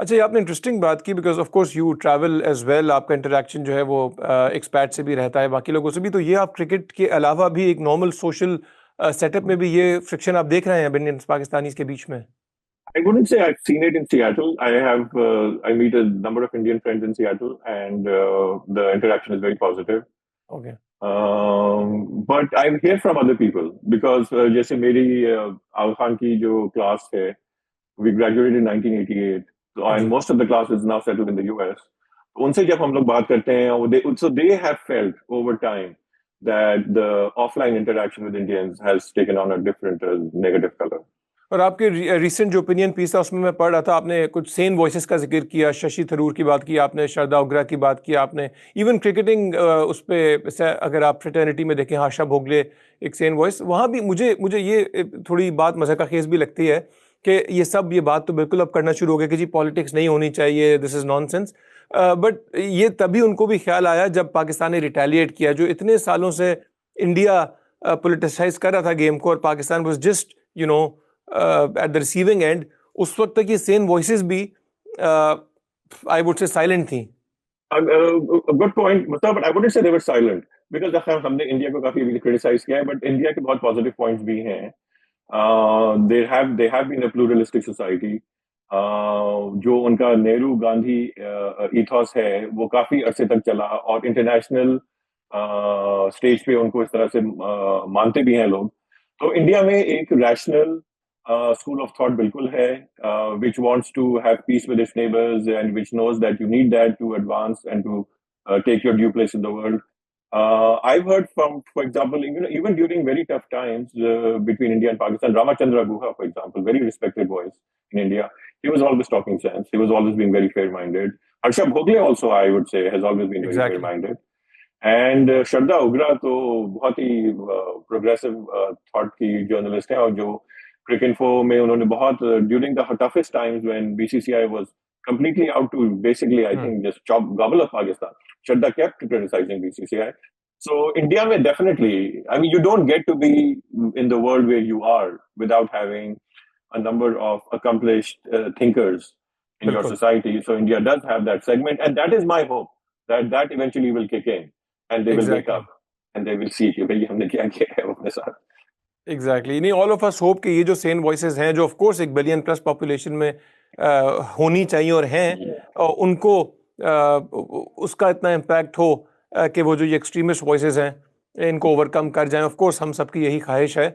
अच्छा, ये आपने इंटरेस्टिंग बात की because of course you travel as well, आपका इंटरैक्शन जो है वो एक्सपैट से भी रहता है, बाकी लोगों से भी। तो ये आप क्रिकेट के अलावा भी एक नॉर्मल सोशल सेटअप में भी ये फ्रिक्शन आप देख रहे हैं अब इंडियंस पाकिस्तानीज़ के बीच में? I wouldn't say I've seen it in Seattle. I meet a number of Indian friends in Seattle, and the interaction is very positive. Okay. But I hear from other people because जैसे मेरी आगा खान की जो class है, we graduated in 1988, and ji. most of the class is now settled in the US. उनसे जब हम लोग बात करते हैं, so they have felt over time that the offline interaction with Indians has taken on a different negative color. और आपके recent जो ओपिनियन पीस था उसमें मैं पढ़ रहा था, आपने कुछ सेन वॉइसेस का ज़िक्र किया, शशि थरूर की बात की आपने, श्रद्धा उग्रा की बात की आपने, इवन क्रिकेटिंग उस पे से अगर आप फ्रेटर्निटी में देखें, आशा भोगले एक सेन वॉइस, वहाँ भी मुझे मुझे ये थोड़ी बात मज़ाक़-खेज़ भी लगती है कि ये बात तो बिल्कुल अब करना शुरू हो गया कि जी पॉलिटिक्स नहीं होनी चाहिए, दिस इज़ नॉनसेंस। बट ये तभी उनको भी ख़्याल आया जब पाकिस्तान ने रिटेलिएट किया, जो इतने सालों से इंडिया पॉलिटिसाइज़ कर रहा था गेम को और Pakistan was just at the receiving end, उस वक्त तक ये सेम वॉइसेस भी आई वुड से साइलेंट थी। A good point, but I wouldn't say they were silent because हमने इंडिया को काफी क्रिटिसाइज किया है, बट इंडिया के बहुत पॉजिटिव पॉइंट्स भी हैं. They have been a pluralistic society. जो उनका नेहरू गांधी ईथॉस है वो काफी अरसे तक चला और इंटरनेशनल स्टेज पे उनको इस तरह से मानते भी हैं लोग. तो इंडिया में एक रैशनल school of thought बिल्कुल है, which wants to have peace with its neighbors and which knows that you need that to advance and to take your due place in the world. I've heard from, for example, even during very tough times between India and Pakistan, Ramachandra Guha, for example, very respected voice in India, he was always talking sense. He was always being very fair-minded. Harsha Bhogle also, I would say, has always been very exactly. fair-minded. And Shraddha Ugra तो बहुत ही progressive thought की journalist है, और जो Cricinfo में उन्होंने बहुत during the toughest times when BCCI was completely out to basically, I think, just chop gobble up Pakistan. Shraddha kept criticizing BCCI. So India may definitely, I mean, you don't get to be in the world where you are without having a number of accomplished thinkers in your बिल्कुल। society. So India does have that segment, and that is my hope that eventually will kick in, and they will wake exactly. up and they will see कि भाई हमने क्या किया है अपने साथ. Exactly, नहीं, ऑल ऑफ अस होप कि ये जो सेन वॉइसेस हैं, जो of course 1 billion plus population में होनी चाहिए और हैं, उनको उसका इतना इम्पैक्ट हो कि वो जो ये एक्सट्रीमिस्ट वॉइसेस हैं इनको ओवरकम कर जाएं। ऑफ कोर्स हम सबकी यही ख्वाहिश है।